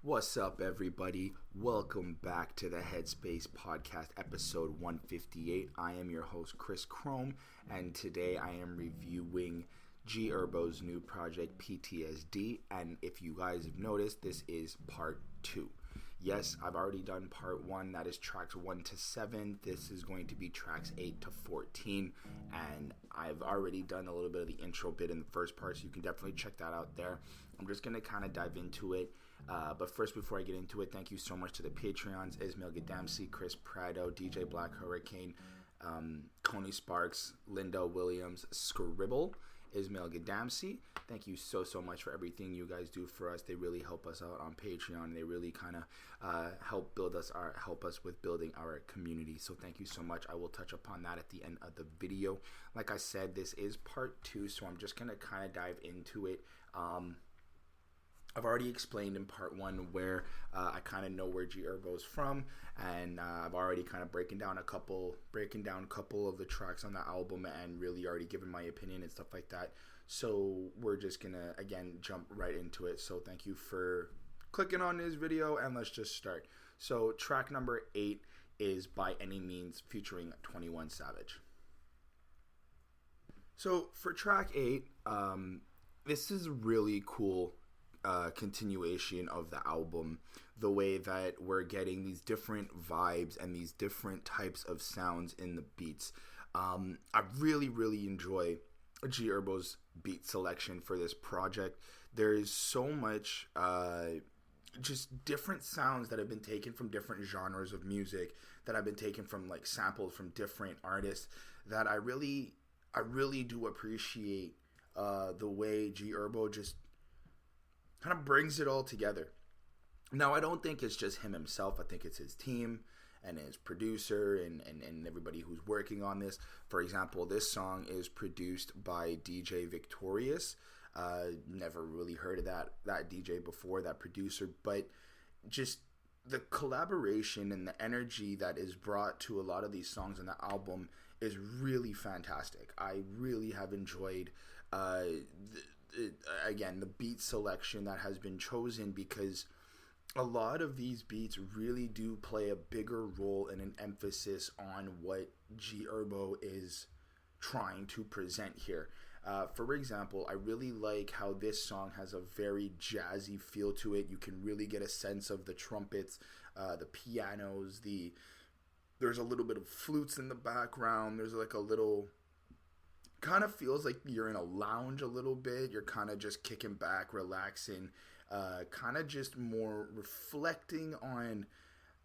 What's up, everybody? Welcome back to the Headspace Podcast, episode 158. I am your host, Chris Chrome, and today I am reviewing G Herbo's new project, PTSD, and if you guys have noticed, this is part 2. Yes, I've already done part 1, that is tracks 1 to 7. This is going to be tracks 8 to 14, and I've already done a little bit of the intro bit in the first part, so you can definitely check that out there. I'm just going to kind of dive into it, but first, before I get into it, thank you so much to the Patreons, Ismail Gadamsi, Chris Prado, DJ Black Hurricane, Coney Sparks, Linda Williams, Scribble, Ismail Gadamsi. Thank you so much for everything you guys do for us. They really help us out on Patreon. They really kind of help us with building our community. So thank you so much. I will touch upon that at the end of the video. Like I said, this is part 2, so I'm just gonna kind of dive into it. I've already explained in part 1 where I kind of know where G Herbo's from, and I've already kind of breaking down a couple of the tracks on the album, and really already given my opinion and stuff like that. So we're just gonna again jump right into it. So thank you for clicking on this video, and let's just start. So track number 8 is By Any Means featuring 21 Savage. So for track 8, this is really cool. Continuation of the album, the way that we're getting these different vibes and these different types of sounds in the beats. I really enjoy G Herbo's beat selection for this project. There is so much just different sounds that have been taken from different genres of music, that have been taken from like samples from different artists, that I really do appreciate the way G Herbo just kind of brings it all together. Now, I don't think it's just him himself. I think it's his team and his producer and everybody who's working on this. For example, this song is produced by DJ Victorious. Never really heard of that DJ before, that producer, but just the collaboration and the energy that is brought to a lot of these songs on the album is really fantastic. I really have enjoyed again, the beat selection that has been chosen, because a lot of these beats really do play a bigger role and an emphasis on what G Herbo is trying to present here. For example, I really like how this song has a very jazzy feel to it. You can really get a sense of the trumpets, the pianos, there's a little bit of flutes in the background. There's like a little, kind of feels like you're in a lounge a little bit. You're kind of just kicking back, relaxing, kind of just more reflecting on,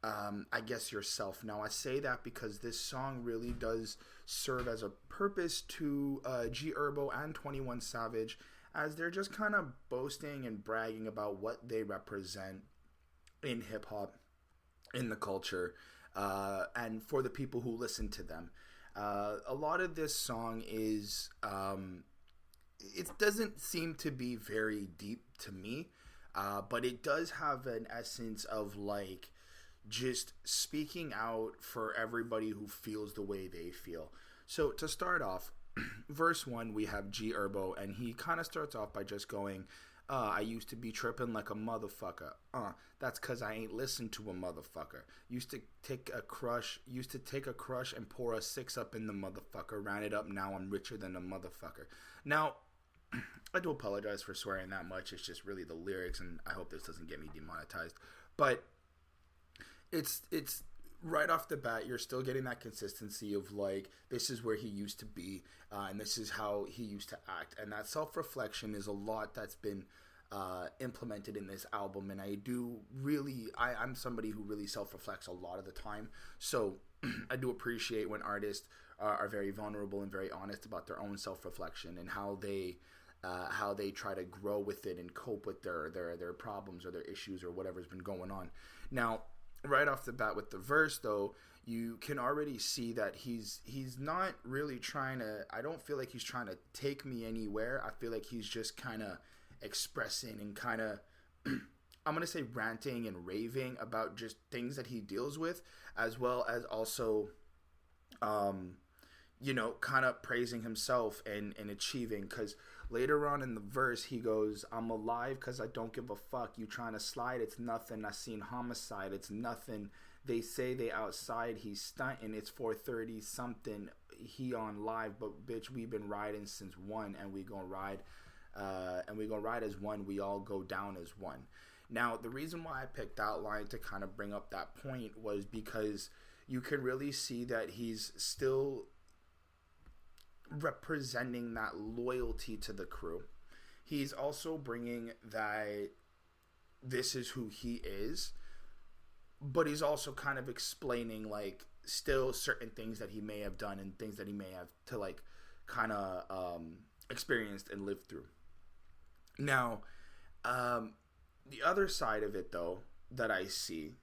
I guess, yourself. Now, I say that because this song really does serve as a purpose to G Herbo and 21 Savage, as they're just kind of boasting and bragging about what they represent in hip-hop, in the culture, and for the people who listen to them. A lot of this song is, it doesn't seem to be very deep to me, but it does have an essence of like just speaking out for everybody who feels the way they feel. So to start off, verse 1, we have G Herbo, and he kind of starts off by just going, I used to be tripping like a motherfucker. That's cause I ain't listened to a motherfucker. Used to take a crush and pour a 6 up in the motherfucker. Ran it up, now I'm richer than a motherfucker. Now, I do apologize for swearing that much. It's just really the lyrics, and I hope this doesn't get me demonetized. But it's right off the bat, you're still getting that consistency of like, this is where he used to be, and this is how he used to act. And that self-reflection is a lot that's been implemented in this album, and I'm somebody who really self-reflects a lot of the time, so I do appreciate when artists are very vulnerable and very honest about their own self-reflection and how they try to grow with it and cope with their problems or their issues or whatever's been going on. Now, right off the bat with the verse, though, you can already see that he's not really trying to, I don't feel like he's trying to take me anywhere. I feel like he's just kind of expressing and kind of, I'm going to say ranting and raving about just things that he deals with, as well as also, kind of praising himself and achieving. Because later on in the verse, he goes, I'm alive because I don't give a fuck. You trying to slide, it's nothing. I seen homicide, it's nothing. They say they outside, he's stunting. It's 4:30 something. He on live, but bitch, we been riding since 1, and we gonna ride, as one. We all go down as one. Now, the reason why I picked that line to kind of bring up that point was because you can really see that he's still representing that loyalty to the crew. He's also bringing that this is who he is, but he's also kind of explaining like still certain things that he may have done and things that he may have to like kind of experienced and lived through. Now, the other side of it though that I see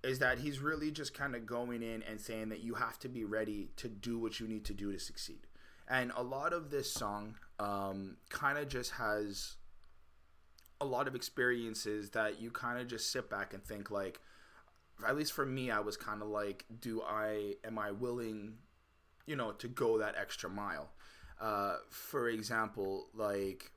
is that he's really just kind of going in and saying that you have to be ready to do what you need to do to succeed. And a lot of this song kind of just has a lot of experiences that you kind of just sit back and think like, at least for me, I was kind of like, am I willing, to go that extra mile? For example, like,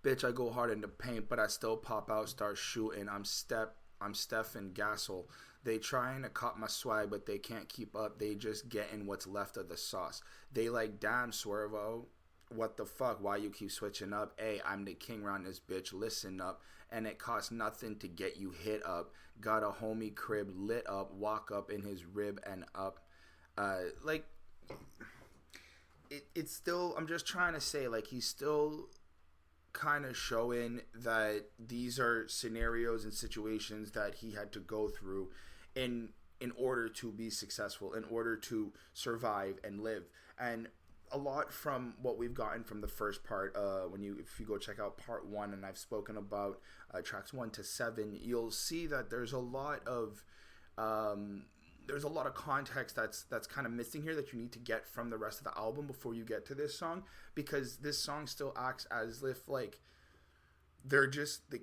bitch, I go hard in the paint, but I still pop out, start shooting. I'm Steph and Gassel. They trying to cut my swag, but they can't keep up. They just getting what's left of the sauce. They like, damn, Swervo, what the fuck? Why you keep switching up? Hey, I'm the king round this bitch. Listen up. And it costs nothing to get you hit up. Got a homie crib lit up. Walk up in his rib and up. It's still, I'm just trying to say, like, he's still kind of showing that these are scenarios and situations that he had to go through in order to be successful, in order to survive and live. And a lot from what we've gotten from the first part, if you go check out part 1, and I've spoken about tracks 1 to 7, you'll see that there's a lot of context that's kind of missing here that you need to get from the rest of the album before you get to this song, because this song still acts as if like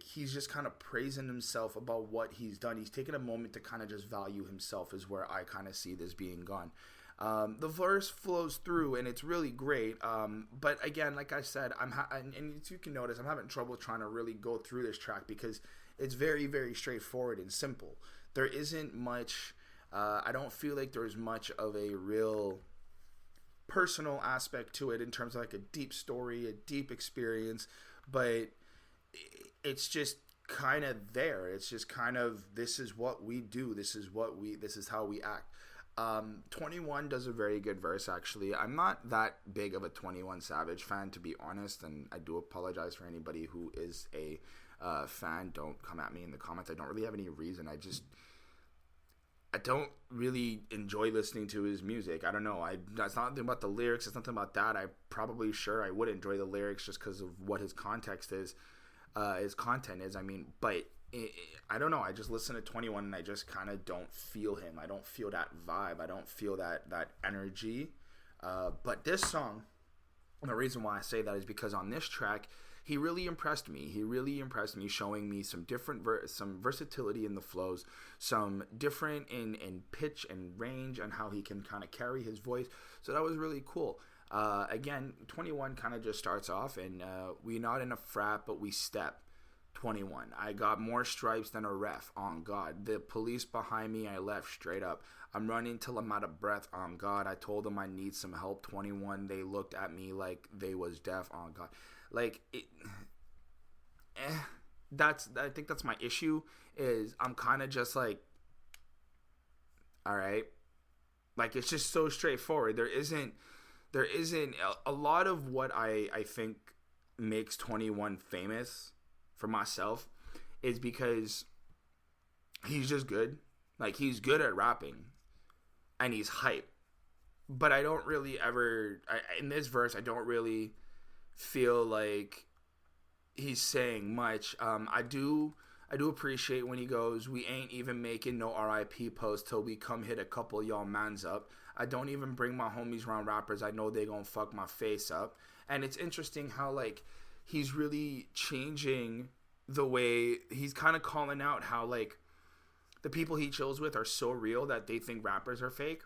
he's just kind of praising himself about what he's done. He's taking a moment to kind of just value himself, is where I kind of see this being gone. The verse flows through and it's really great. But again, like I said, and you can notice I'm having trouble trying to really go through this track because it's very, very straightforward and simple. There isn't much, I don't feel like there's much of a real personal aspect to it in terms of like a deep story, a deep experience, but it's just kind of there. It's just kind of, this is what we do. This is how we act. 21 does a very good verse, actually. I'm not that big of a 21 Savage fan, to be honest, and I do apologize for anybody who is a fan. Don't come at me in the comments. I don't really have any reason. I don't really enjoy listening to his music. I don't know. That's nothing about the lyrics. It's nothing about that. I probably sure I would enjoy the lyrics just because of what his context is, his content is. I mean, but I don't know. I just listen to 21 and I just kind of don't feel him. I don't feel that vibe. I don't feel that energy. But this song, the reason why I say that is because on this track, he really impressed me. Showing me some different, some versatility in the flows, some different in pitch and range, and how he can kind of carry his voice. So that was really cool. Again, 21 kind of just starts off, and we not in a frat, but we step. 21. I got more stripes than a ref, on God. The police behind me, I left straight up. I'm running till I'm out of breath, on God. I told them I need some help. 21. They looked at me like they was deaf, on God. Like, I think that's my issue, is I'm kind of just like, all right. Like, it's just so straightforward. There isn't a lot of what I think makes 21 famous for myself is because he's just good. Like, he's good at rapping and he's hype. But I don't really in this verse, I don't really feel like he's saying much. I do appreciate when he goes, we ain't even making no RIP post till we come hit a couple of y'all mans up. I don't even bring my homies around rappers. I know they gonna fuck my face up. And it's interesting how, like, he's really changing the way he's kind of calling out how, like, the people he chills with are so real that they think rappers are fake.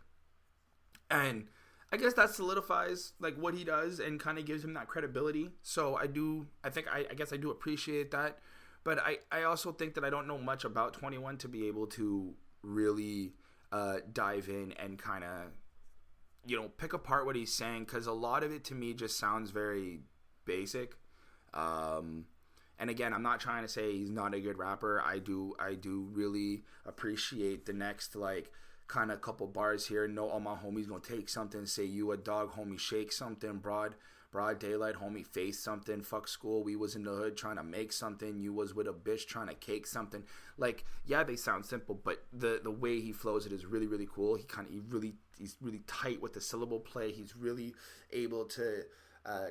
And I guess that solidifies like what he does and kind of gives him that credibility. So I guess I do appreciate that. But I also think that I don't know much about 21 to be able to really dive in and kind of, pick apart what he's saying, because a lot of it to me just sounds very basic. And again, I'm not trying to say he's not a good rapper. I do really appreciate the next like kind of couple bars here. No, all my homies gonna take something. Say you a dog, homie, shake something. Broad daylight, homie, face something. Fuck school, we was in the hood trying to make something. You was with a bitch trying to cake something. Like, yeah, they sound simple, but the way he flows it is really, really cool. He's really tight with the syllable play. He's really able to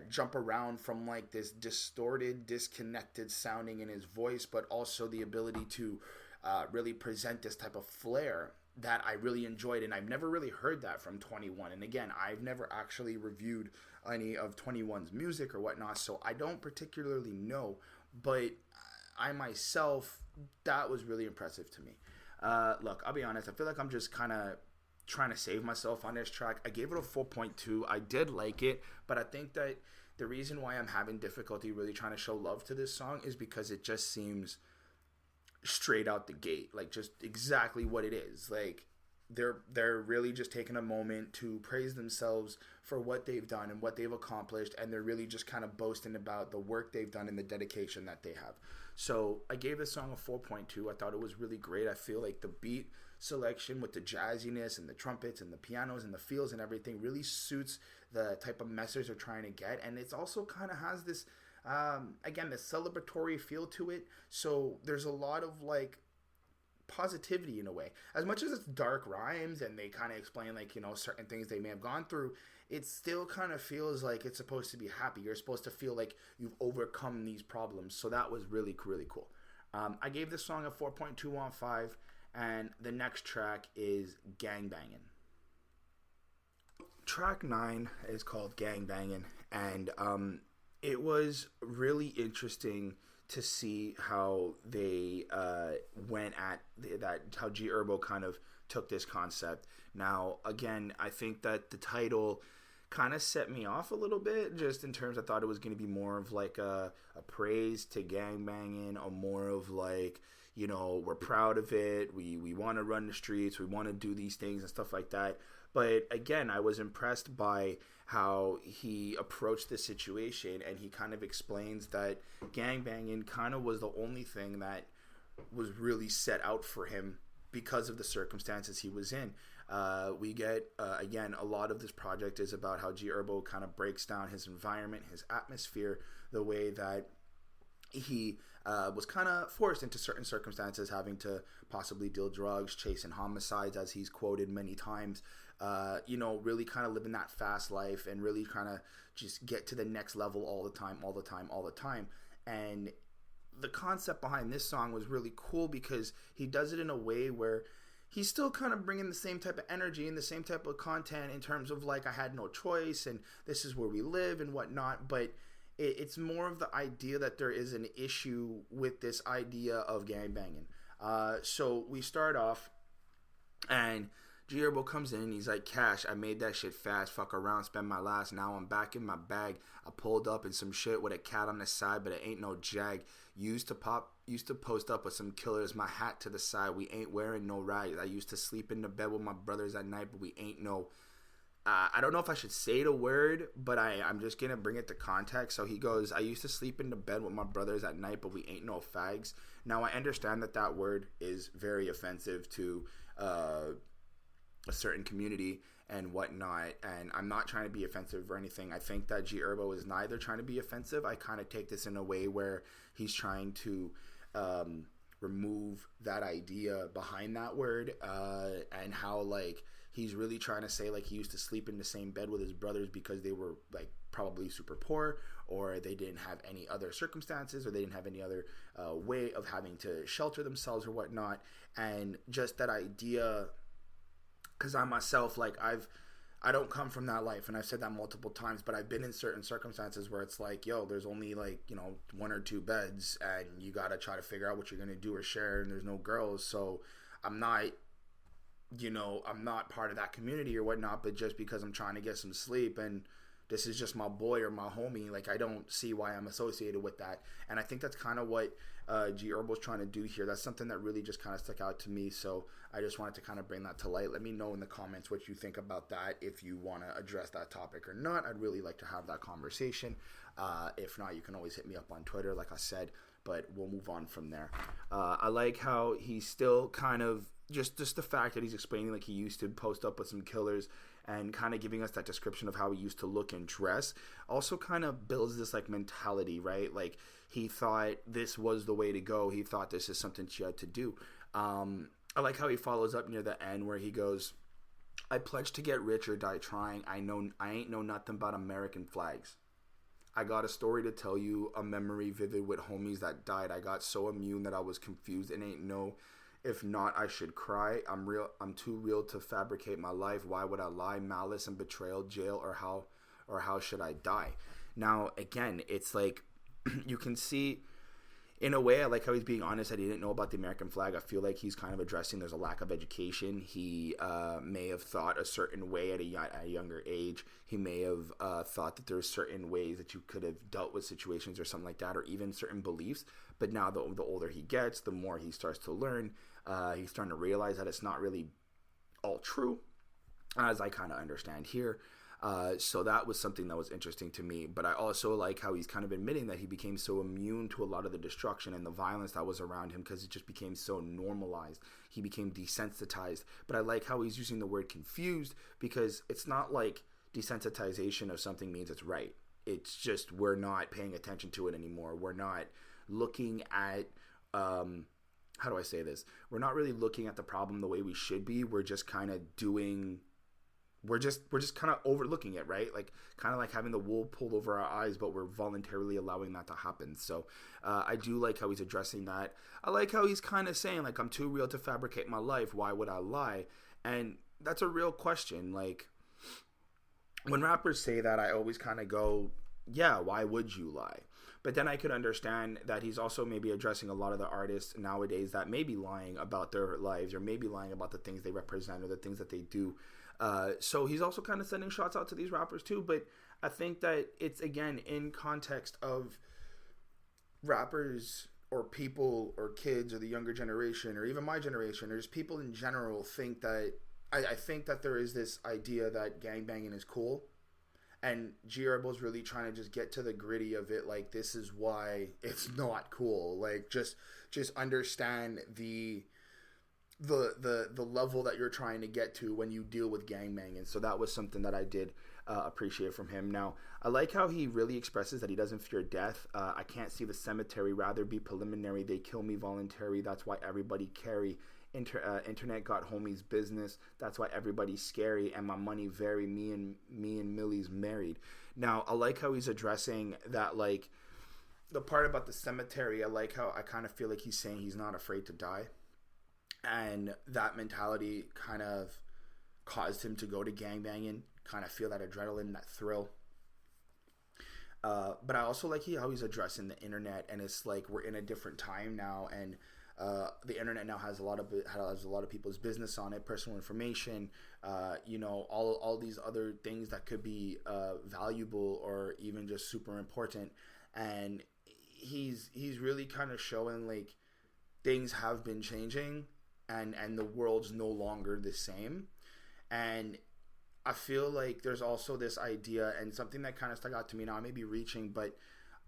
jump around from like this distorted, disconnected sounding in his voice, but also the ability to really present this type of flair that I really enjoyed, and I've never really heard that from 21. And again, I've never actually reviewed any of 21's music or whatnot, so I don't particularly know, but I myself, that was really impressive to me. Look, I'll be honest, I feel like I'm just kind of trying to save myself on this track. I gave it a 4.2. I did like it, but I think that the reason why I'm having difficulty really trying to show love to this song is because it just seems straight out the gate, like just exactly what it is. Like they're really just taking a moment to praise themselves for what they've done and what they've accomplished, and they're really just kind of boasting about the work they've done and the dedication that they have. So I gave this song a 4.2. I thought it was really great. I feel like the beat selection with the jazziness and the trumpets and the pianos and the feels and everything really suits the type of message they're trying to get, and it's also kind of has this again, the celebratory feel to it. So there's a lot of like positivity in a way. As much as it's dark rhymes and they kind of explain like, certain things they may have gone through, it still kind of feels like it's supposed to be happy. You're supposed to feel like you've overcome these problems. So that was really, really cool. I gave this song a 4.2 on 5, and the next track is Gangbangin. Track 9 is called Gangbangin, and it was really interesting to see how they went at that, how G Herbo kind of took this concept. Now, again, I think that the title kind of set me off a little bit, just in terms I thought it was going to be more of like a praise to gangbanging, or more of like, we're proud of it, we want to run the streets, we want to do these things and stuff like that. But again, I was impressed by how he approached the situation, and he kind of explains that gangbanging kind of was the only thing that was really set out for him because of the circumstances he was in. We get, again, a lot of this project is about how G Herbo kind of breaks down his environment, his atmosphere, the way that he was kind of forced into certain circumstances, having to possibly deal drugs, chasing homicides, as he's quoted many times. Really kind of living that fast life and really kind of just get to the next level all the time. And the concept behind this song was really cool because he does it in a way where he's still kind of bringing the same type of energy and the same type of content in terms of like, I had no choice and this is where we live and whatnot, but it's more of the idea that there is an issue with this idea of gangbanging. So we start off, and G Herbo comes in and he's like, Cash, I made that shit fast, fuck around, spend my last, now I'm back in my bag. I pulled up in some shit with a cat on the side, but it ain't no jag. Used to post up with some killers, my hat to the side, we ain't wearing no rags. I used to sleep in the bed with my brothers at night, but we ain't no... I don't know if I should say the word, but I'm just going to bring it to context. So he goes, I used to sleep in the bed with my brothers at night, but we ain't no fags. Now, I understand that word is very offensive to a certain community and whatnot, and I'm not trying to be offensive or anything. I think that G Herbo is neither trying to be offensive. I kind of take this in a way where he's trying to remove that idea behind that word, and how, like, he's really trying to say, like, he used to sleep in the same bed with his brothers because they were, like, probably super poor, or they didn't have any other circumstances, or they didn't have any other way of having to shelter themselves or whatnot. And just that idea, because I myself, like, I don't come from that life, and I've said that multiple times, but I've been in certain circumstances where it's like, yo, there's only, like, 1 or 2 beds, and you gotta try to figure out what you're gonna do or share, and there's no girls, so I'm not I'm not part of that community or whatnot, but just because I'm trying to get some sleep and this is just my boy or my homie, like I don't see why I'm associated with that. And I think that's kind of what G Herbo's trying to do here. That's something that really just kind of stuck out to me. So I just wanted to kind of bring that to light. Let me know in the comments what you think about that. If you want to address that topic or not, I'd really like to have that conversation. If not, you can always hit me up on Twitter, like I said, but we'll move on from there. I like how he's still kind of just the fact that he's explaining like he used to post up with some killers and kind of giving us that description of how he used to look and dress also kind of builds this like mentality, right? Like he thought this was the way to go. He thought this is something she had to do. I like how he follows up near the end where he goes, I pledge to get rich or die trying. I ain't know nothing about American flags. I got a story to tell you, a memory vivid with homies that died. I got so immune that I was confused and ain't know. If not, I should cry. I'm too real to fabricate my life. Why would I lie? Malice and betrayal, jail, or how should I die? Now, again, it's like you can see, in a way, I like how he's being honest that he didn't know about the American flag. I feel like he's kind of addressing there's a lack of education. He may have thought a certain way at a younger age. He may have thought that there's certain ways that you could have dealt with situations or something like that, or even certain beliefs. But now the older he gets, the more he starts to learn. He's starting to realize that it's not really all true, as I kind of understand here. So that was something that was interesting to me. But I also like how he's kind of admitting that he became so immune to a lot of the destruction and the violence that was around him because it just became so normalized. He became desensitized. But I like how he's using the word confused because it's not like desensitization of something means it's right. It's just we're not paying attention to it anymore. We're not looking at how do I say this? We're not really looking at the problem the way we should be. We're just kind of we're just kind of overlooking it, right? Like kind of like having the wool pulled over our eyes, but we're voluntarily allowing that to happen. So I do like how he's addressing that. I like how he's kind of saying like, I'm too real to fabricate my life. Why would I lie? And that's a real question. Like when rappers say that, I always kind of go, yeah, why would you lie? But then I could understand that he's also maybe addressing a lot of the artists nowadays that may be lying about their lives or maybe lying about the things they represent or the things that they do. So he's also kind of sending shots out to these rappers too. But I think that it's, again, in context of rappers or people or kids or the younger generation or even my generation or just people in general think that I think that there is this idea that gangbanging is cool. And G Herbo's really trying to just get to the gritty of it. Like, this is why it's not cool. Like, just understand the level that you're trying to get to when you deal with gangbanging. So that was something that I did appreciate from him. Now, I like how he really expresses that he doesn't fear death. I can't see the cemetery, rather be preliminary. They kill me voluntary. That's why everybody carry. Internet got homies business. That's why everybody's scary and my money vary. Me and Millie's married. Now I like how he's addressing that, like the part about the cemetery. I like how I kind of feel like he's saying he's not afraid to die, and that mentality kind of caused him to go to gangbanging, kind of feel that adrenaline, that thrill. But I also like how he's addressing the internet, and it's like we're in a different time now, and the internet now has a lot of people's business on it, personal information, all these other things that could be valuable or even just super important. And he's really kind of showing like things have been changing and the world's no longer the same. And I feel like there's also this idea, and something that kind of stuck out to me now, I may be reaching, but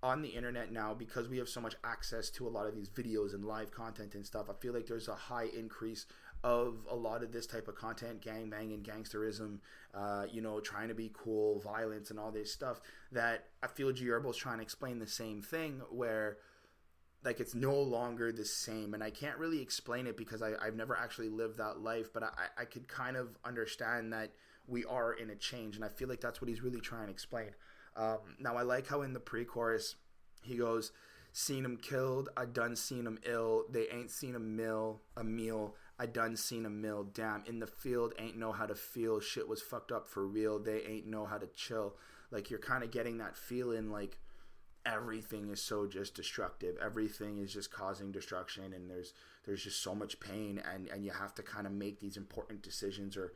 on the internet now, because we have so much access to a lot of these videos and live content and stuff, I feel like there's a high increase of a lot of this type of content, gangbanging, gangsterism, trying to be cool, violence, and all this stuff, that I feel G Herbo's trying to explain the same thing, where like it's no longer the same. And I can't really explain it because I've never actually lived that life, but I could kind of understand that we are in a change, and I feel like that's what he's really trying to explain. Now I like how in the pre-chorus he goes, seen him killed, I done seen him ill, they ain't seen a meal, I done seen a meal, damn, in the field, ain't know how to feel, shit was fucked up for real, they ain't know how to chill. Like, you're kind of getting that feeling like everything is so just destructive. Everything is just causing destruction, and there's just so much pain, and you have to kind of make these important decisions, or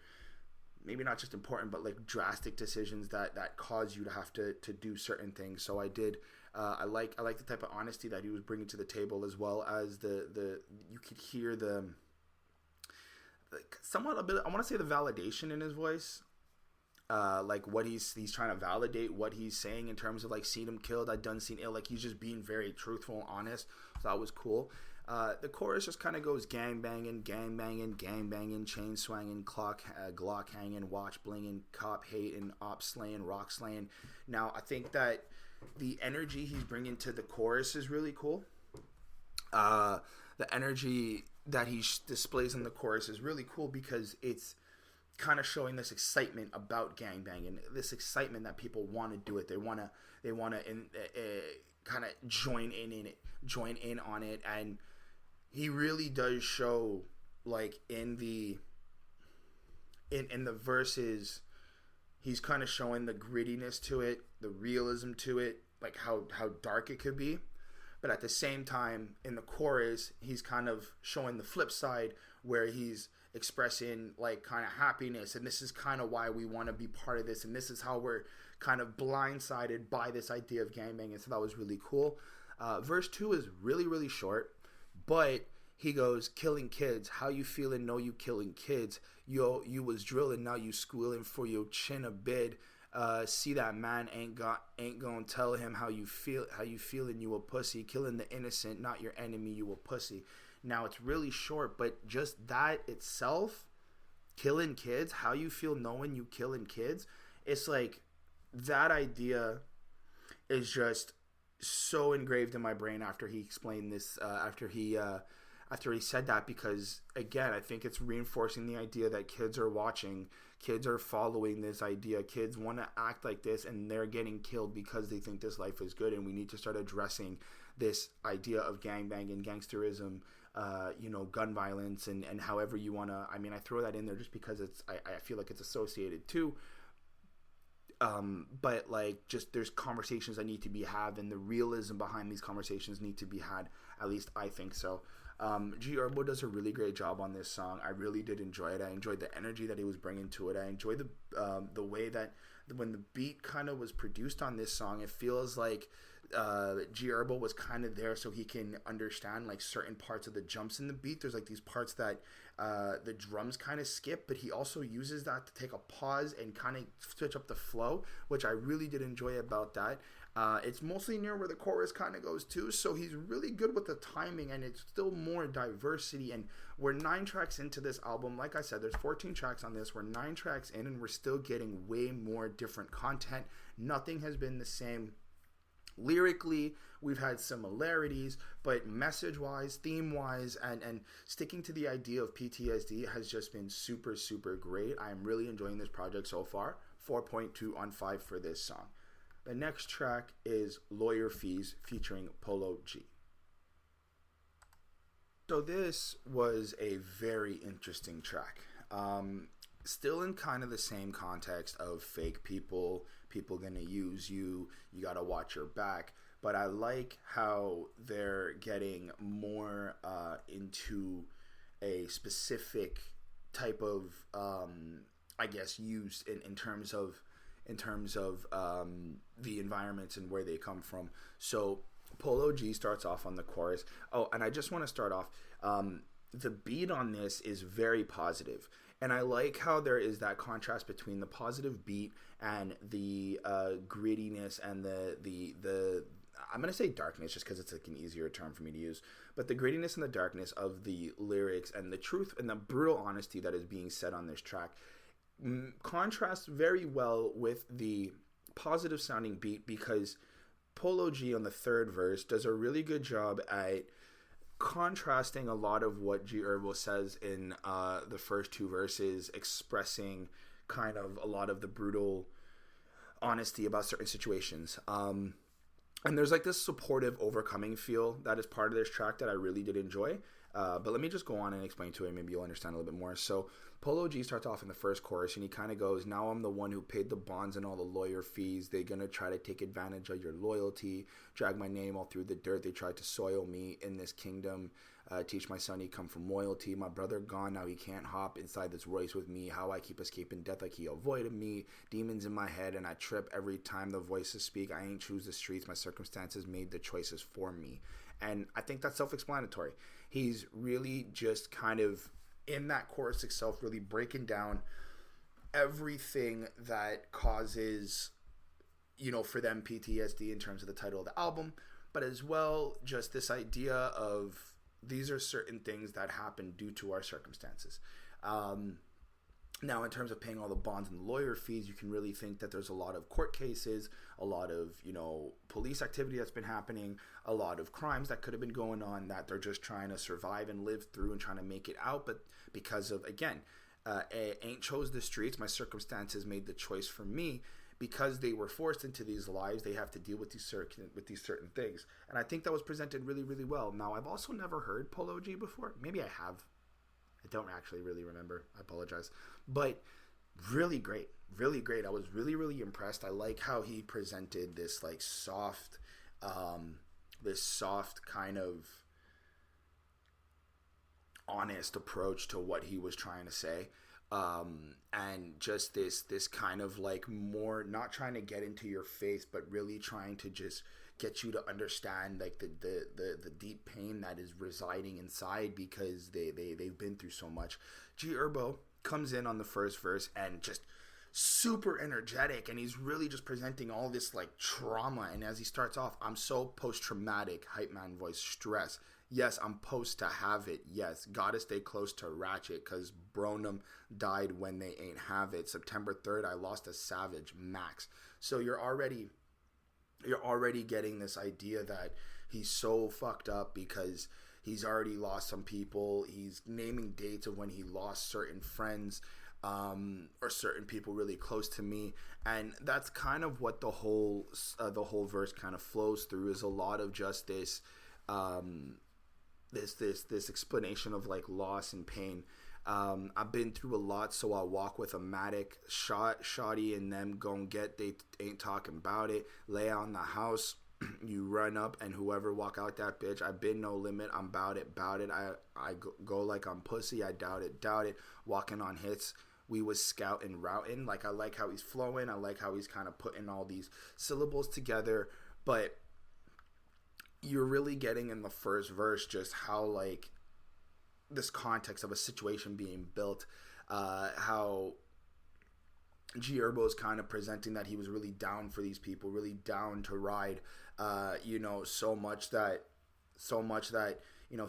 maybe not just important, but like drastic decisions that cause you to have to do certain things. So I did. I like the type of honesty that he was bringing to the table, as well as the you could hear the like somewhat a bit. I want to say the validation in his voice. Like what he's trying to validate what he's saying in terms of like seen him killed, I done seen ill. Like he's just being very truthful and honest. So that was cool. The chorus just kind of goes gang banging, chain swanging, Glock hanging, watch blinging, cop hating, op slaying, rock slaying. Now I think that the energy he's bringing to the chorus is really cool. The energy that he displays in the chorus is really cool because it's kind of showing this excitement about gangbanging, this excitement that people want to do it. They want to kind of join in on it, and he really does show, like in the verses, he's kind of showing the grittiness to it, the realism to it, like how dark it could be. But at the same time, in the chorus, he's kind of showing the flip side, where he's expressing like kind of happiness, and this is kind of why we want to be part of this, and this is how we're kind of blindsided by this idea of gangbanging. So that was really cool. Verse 2 is really, really short, but he goes, killing kids, how you feeling, know you killing kids, yo, you was drilling, now you squealing for your chin a bid. See that man ain't gonna tell him how you feeling, you a pussy, killing the innocent, not your enemy, you a pussy. Now it's really short, but just that itself, killing kids, how you feel knowing you killing kids, it's like that idea is just so engraved in my brain after he explained this, after he said that, because again, I think it's reinforcing the idea that kids are watching, kids are following this idea, kids want to act like this, and they're getting killed because they think this life is good, and we need to start addressing this idea of gangbanging, gangsterism, gun violence, and however you want to, I mean, I throw that in there just because I feel like it's associated too. But like, just there's conversations that need to be had, and the realism behind these conversations need to be had. At least I think so. G Herbo does a really great job on this song. I really did enjoy it. I enjoyed the energy that he was bringing to it. I enjoyed the way that when the beat kind of was produced on this song, it feels like G Herbo was kind of there so he can understand like certain parts of the jumps in the beat. There's like these parts that the drums kind of skip, but he also uses that to take a pause and kind of switch up the flow, which I really did enjoy about that. It's mostly near where the chorus kind of goes too, so he's really good with the timing, and it's still more diversity. And we're 9 tracks into this album. Like I said, there's 14 tracks on this. We're 9 tracks in, and we're still getting way more different content. Nothing has been the same. Lyrically, we've had similarities, but message-wise, theme-wise, and sticking to the idea of PTSD has just been super, super great. I am really enjoying this project so far. 4.2 on 5 for this song. The next track is Lawyer Fees featuring Polo G. So this was a very interesting track. Still in kind of the same context of fake people gonna use you, you gotta watch your back. But I like how they're getting more into a specific type of, I guess, use in terms of the environments and where they come from. So Polo G starts off on the chorus. Oh, and I just want to start off, the beat on this is very positive, and I like how there is that contrast between the positive beat and the grittiness and the I'm going to say darkness just because it's like an easier term for me to use, but the grittiness and the darkness of the lyrics and the truth and the brutal honesty that is being said on this track contrasts very well with the positive sounding beat, because Polo G on the third verse does a really good job at contrasting a lot of what G Herbo says in the first 2 verses, expressing kind of a lot of the brutal honesty about certain situations. And there's like this supportive overcoming feel that is part of this track that I really did enjoy. But let me just go on and explain to it. Maybe you'll understand a little bit more. So Polo G starts off in the first chorus, and he kind of goes, now I'm the one who paid the bonds and all the lawyer fees. They're going to try to take advantage of your loyalty, drag my name all through the dirt. They tried to soil me in this kingdom. Teach my son he come from loyalty. My brother gone, now he can't hop inside this Royce with me. How I keep escaping death like he avoided me. Demons in my head and I trip every time the voices speak. I ain't choose the streets. My circumstances made the choices for me. And I think that's self-explanatory. He's really just kind of in that chorus itself, really breaking down everything that causes, for them PTSD in terms of the title of the album, but as well just this idea of these are certain things that happen due to our circumstances. Now, in terms of paying all the bonds and the lawyer fees, you can really think that there's a lot of court cases, a lot of, police activity that's been happening, a lot of crimes that could have been going on that they're just trying to survive and live through and trying to make it out. But because of, again, ain't chose the streets, my circumstances made the choice for me. Because they were forced into these lives, they have to deal with these certain things. And I think that was presented really, really well. Now, I've also never heard Polo G before. Maybe I have. I don't actually really remember. I apologize. But really great. Really great. I was really, really impressed. I like how he presented this like soft kind of honest approach to what he was trying to say. And just this kind of like more not trying to get into your face, but really trying to just get you to understand like the deep pain that is residing inside because they've been through so much. G Herbo comes in on the first verse and just super energetic, and he's really just presenting all this like trauma. And as he starts off, I'm so post-traumatic, hype man voice, stress. Yes, I'm post to have it. Yes, gotta stay close to Ratchet because Bronum died when they ain't have it. September 3rd, I lost a savage, Max. So you're already getting this idea that he's so fucked up because he's already lost some people. He's naming dates of when he lost certain friends or certain people really close to me. And that's kind of what the whole verse kind of flows through, is a lot of just this this explanation of like loss and pain. I've been through a lot, so I walk with a matic. Shoddy and them gon' get, they ain't talking about it. Lay on the house, you run up, and whoever walk out that bitch, I been no limit, I'm bout it. I go like I'm pussy, I doubt it. Walking on hits, we was scouting, routing. Like, I like how he's flowing, I like how he's kind of putting all these syllables together, but you're really getting in the first verse just how like this context of a situation being built, how G Herbo is kind of presenting that he was really down for these people, really down to ride, so much that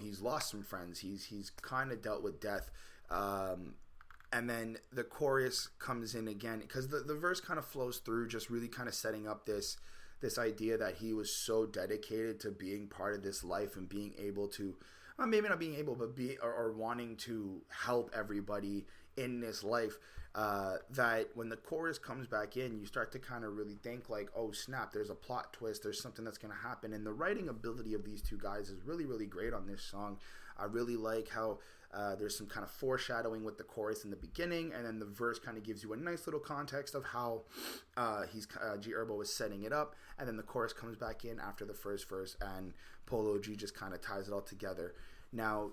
he's lost some friends, he's kind of dealt with death, and then the chorus comes in again because the verse kind of flows through, just really kind of setting up this idea that he was so dedicated to being part of this life and being able to, maybe not being able, but or wanting to help everybody in this life, that when the chorus comes back in, you start to kind of really think like, oh snap, there's a plot twist, there's something that's going to happen. And the writing ability of these two guys is really, really great on this song. I really like how there's some kind of foreshadowing with the chorus in the beginning, and then the verse kind of gives you a nice little context of how G Herbo is setting it up, and then the chorus comes back in after the first verse, and Polo G just kind of ties it all together. Now,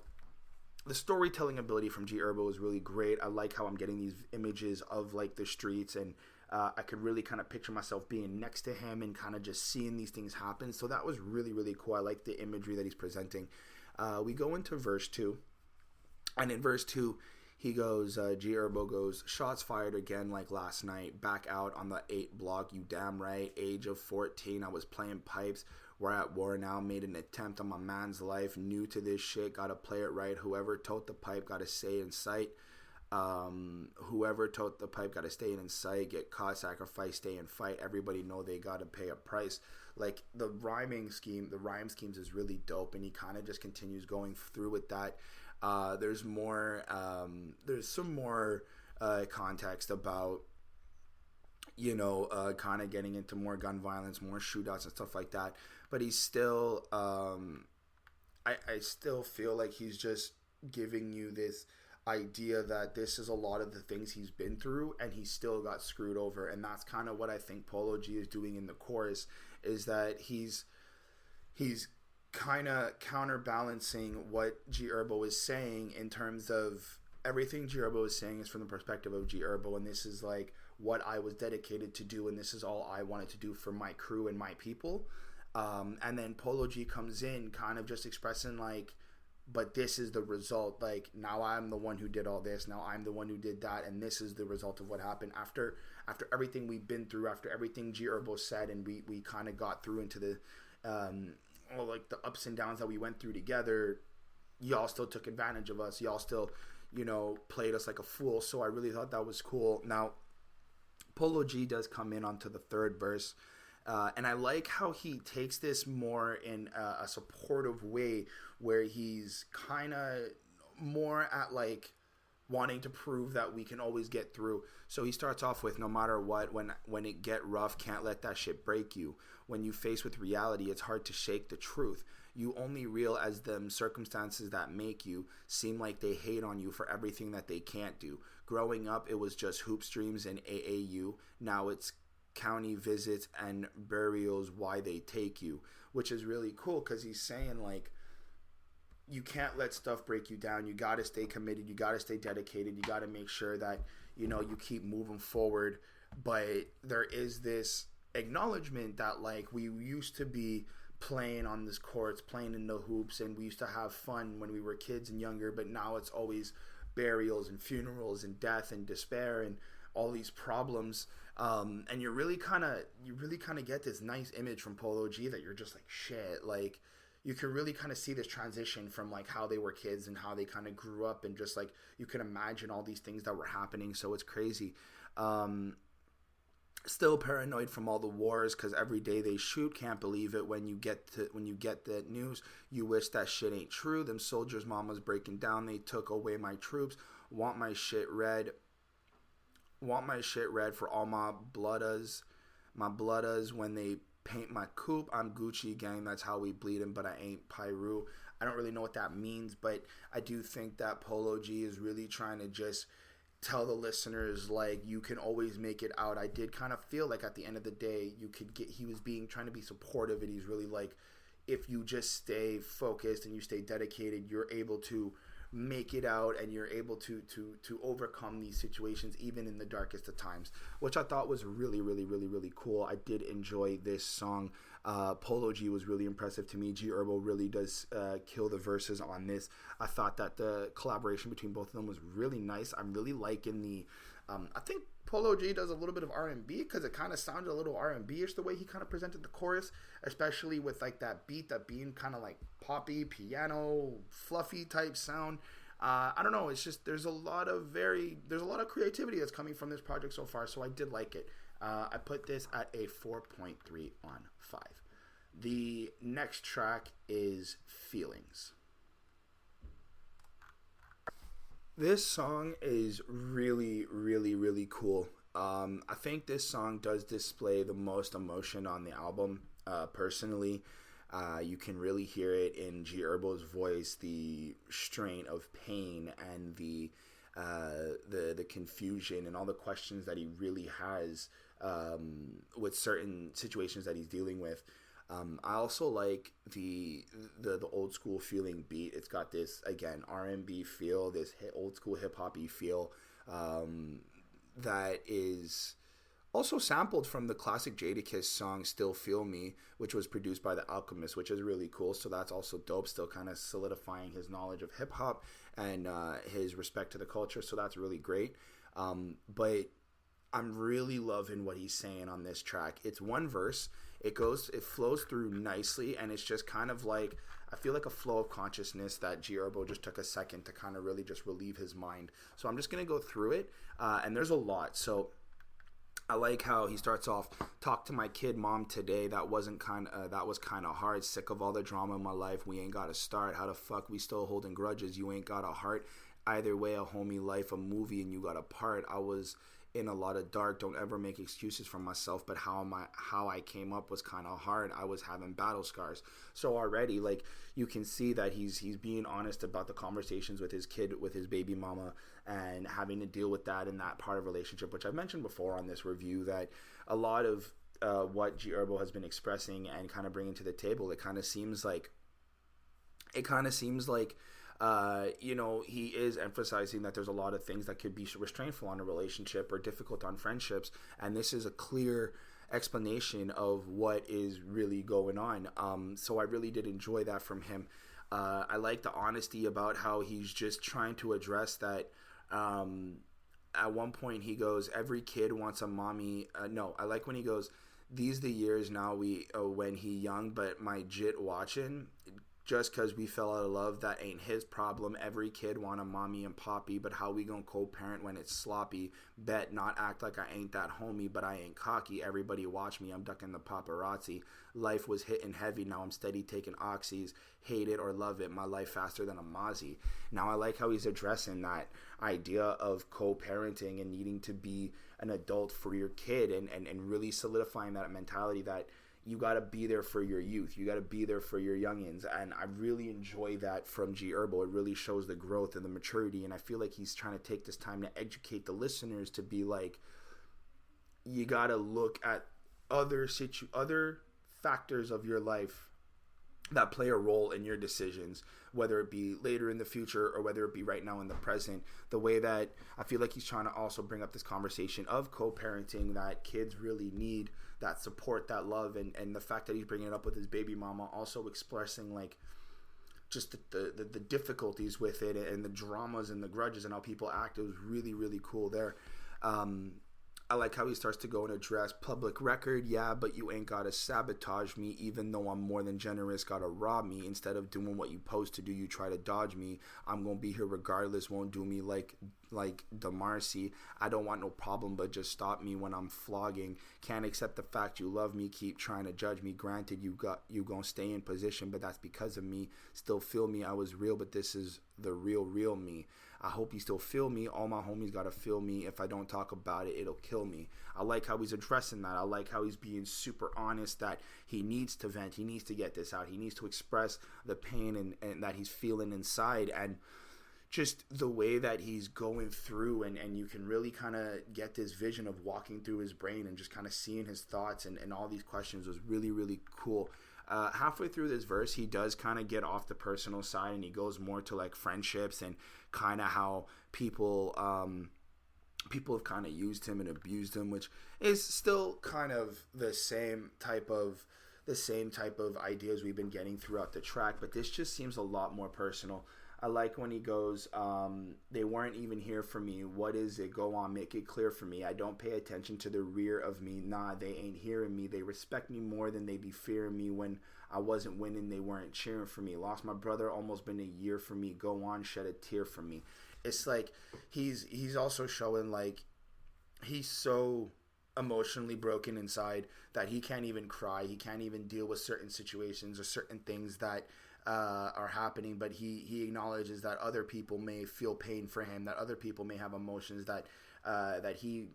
the storytelling ability from G Herbo is really great. I like how I'm getting these images of like the streets, and I could really kind of picture myself being next to him and kind of just seeing these things happen. So that was really, really cool. I like the imagery that he's presenting. We go into verse 2. And in verse 2, he goes, G Herbo goes, shots fired again like last night, back out on the 8 block, you damn right, age of 14, I was playing pipes, we're at war now, made an attempt on my man's life, new to this shit, gotta play it right, whoever tote the pipe gotta stay in sight, whoever tote the pipe gotta stay in sight, get caught, sacrifice, stay and fight, everybody know they gotta pay a price. Like, the rhyme schemes is really dope, and he kind of just continues going through with that. There's some more context about, kind of getting into more gun violence, more shootouts and stuff like that. But he's still, I still feel like he's just giving you this idea that this is a lot of the things he's been through and he still got screwed over. And that's kind of what I think Polo G is doing in the chorus, is that he's kind of counterbalancing what G Herbo is saying, in terms of everything G Herbo is saying is from the perspective of G Herbo, and this is like what I was dedicated to do, and this is all I wanted to do for my crew and my people. And then Polo G comes in kind of just expressing like, but this is the result. Like, now I'm the one who did all this. Now I'm the one who did that. And this is the result of what happened after everything we've been through, after everything G Herbo said. And we kind of got through into the, like the ups and downs that we went through together. Y'all still took advantage of us. Y'all still, played us like a fool. So I really thought that was cool. Now, Polo G does come in onto the third verse. And I like how he takes this more in a supportive way, where he's kind of more at like wanting to prove that we can always get through. So he starts off with, no matter what, when it get rough, can't let that shit break you. When you face with reality, it's hard to shake the truth. You only real as them circumstances that make you seem like they hate on you for everything that they can't do. Growing up, it was just hoop streams and AAU. Now it's county visits and burials, why they take you, which is really cool, because he's saying like, you can't let stuff break you down. You got to stay committed. You got to stay dedicated. You got to make sure that, you keep moving forward. But there is this acknowledgement that like, we used to be playing on this courts, playing in the hoops, and we used to have fun when we were kids and younger, but now it's always burials and funerals and death and despair and all these problems. And you really kind of get this nice image from Polo G that you're just like, shit, like, you can really kind of see this transition from like how they were kids and how they kind of grew up, and just like you can imagine all these things that were happening. So it's crazy. Still paranoid from all the wars, because every day they shoot. Can't believe it when you get the news. You wish that shit ain't true. Them soldiers' mama's breaking down. They took away my troops. Want my shit red for all my bloodas. When they paint my coupe, I'm Gucci gang, that's how we bleedin', but I ain't Pyru. I don't really know what that means, but I do think that Polo G is really trying to just tell the listeners, like, you can always make it out. I did kind of feel like at the end of the day, he was trying to be supportive, and he's really like, if you just stay focused and you stay dedicated, you're able to make it out, and you're able to overcome these situations even in the darkest of times, which I thought was really, really, really, really cool. I did enjoy this song. Polo G was really impressive to me. G Herbo really does kill the verses on this. I thought that the collaboration between both of them was really nice. I'm really liking the I think Polo G does a little bit of R&B, because it kind of sounded a little R&B-ish the way he kind of presented the chorus, especially with like that beat, that being kind of like poppy, piano, fluffy type sound. I don't know. It's just there's a lot of creativity that's coming from this project so far, so I did like it. I put this at a 4.3 on 5. The next track is Feelings. This song is really, really, really cool. I think this song does display the most emotion on the album. Personally, you can really hear it in G Herbo's voice, the strain of pain and the confusion and all the questions that he really has with certain situations that he's dealing with. I also like the old school feeling beat. It's got this, again, R&B feel, this old school hip hoppy feel that is also sampled from the classic Jacquees song Still Feel Me, which was produced by The Alchemist, which is really cool. So that's also dope, still kind of solidifying his knowledge of hip hop and his respect to the culture. So that's really great. But I'm really loving what he's saying on this track. It's one verse. It flows through nicely, and it's just kind of like, I feel like a flow of consciousness that G Herbo just took a second to kind of really just relieve his mind. So I'm just going to go through it, and there's a lot. So I like how he starts off, talk to my kid mom today, that was kind of hard, sick of all the drama in my life, we ain't got to start, how the fuck we still holding grudges, you ain't got a heart, either way a homie life, a movie and you got a part, I was in a lot of dark. Don't ever make excuses for myself, but how I came up was kind of hard. I was having battle scars. So already, like, you can see that he's being honest about the conversations with his kid, with his baby mama, and having to deal with that in that part of relationship, which I've mentioned before on this review, that a lot of what G Herbo has been expressing and kind of bringing to the table, it kind of seems like you know, he is emphasizing that there's a lot of things that could be restrainful on a relationship or difficult on friendships, and this is a clear explanation of what is really going on. So I really did enjoy that from him. I like the honesty about how he's just trying to address that. At one point he goes, every kid wants a mommy. No, I like when he goes, these the years now when he young, but my jit watching. Just because we fell out of love, that ain't his problem. Every kid want a mommy and poppy, but how we gonna co-parent when it's sloppy? Bet not act like I ain't that homie, but I ain't cocky. Everybody watch me, I'm ducking the paparazzi. Life was hitting heavy, now I'm steady taking oxys. Hate it or love it, my life faster than a Mozzie. Now I like how he's addressing that idea of co-parenting and needing to be an adult for your kid, and really solidifying that mentality that you got to be there for your youth. You got to be there for your youngins. And I really enjoy that from G Herbo. It really shows the growth and the maturity. And I feel like he's trying to take this time to educate the listeners to be like, you got to look at other factors of your life that play a role in your decisions, whether it be later in the future or whether it be right now in the present. The way that I feel like he's trying to also bring up this conversation of co-parenting, that kids really need that support, that love, and the fact that he's bringing it up with his baby mama, also expressing like just the difficulties with it and the dramas and the grudges and how people act. It was really, really cool there. I like how he starts to go and address public record. Yeah, but you ain't gotta sabotage me, even though I'm more than generous. Gotta rob me instead of doing what you supposed to do. You try to dodge me. I'm gonna be here regardless. Won't do me like DeMarcy. I don't want no problem, but just stop me when I'm flogging. Can't accept the fact you love me. Keep trying to judge me. Granted, you gonna stay in position, but that's because of me. Still feel me. I was real, but this is the real me. I hope you still feel me. All my homies gotta feel me. If I don't talk about it, it'll kill me. I like how he's addressing that. I like how he's being super honest that he needs to vent. He needs to get this out. He needs to express the pain and that he's feeling inside. And just the way that he's going through, and you can really kind of get this vision of walking through his brain and just kind of seeing his thoughts and all these questions was really, really cool. Halfway through this verse, he does kind of get off the personal side and he goes more to like friendships and kind of how people have kind of used him and abused him, which is still kind of the same type of ideas we've been getting throughout the track, but this just seems a lot more personal. I like when he goes, they weren't even here for me. What is it? Go on, make it clear for me. I don't pay attention to the rear of me. Nah, they ain't hearing me. They respect me more than they be fearing me. When I wasn't winning, they weren't cheering for me. Lost my brother, almost been a year for me. Go on, shed a tear for me. It's like he's also showing like he's so emotionally broken inside that he can't even cry. He can't even deal with certain situations or certain things that are happening, but he acknowledges that other people may feel pain for him, that other people may have emotions that he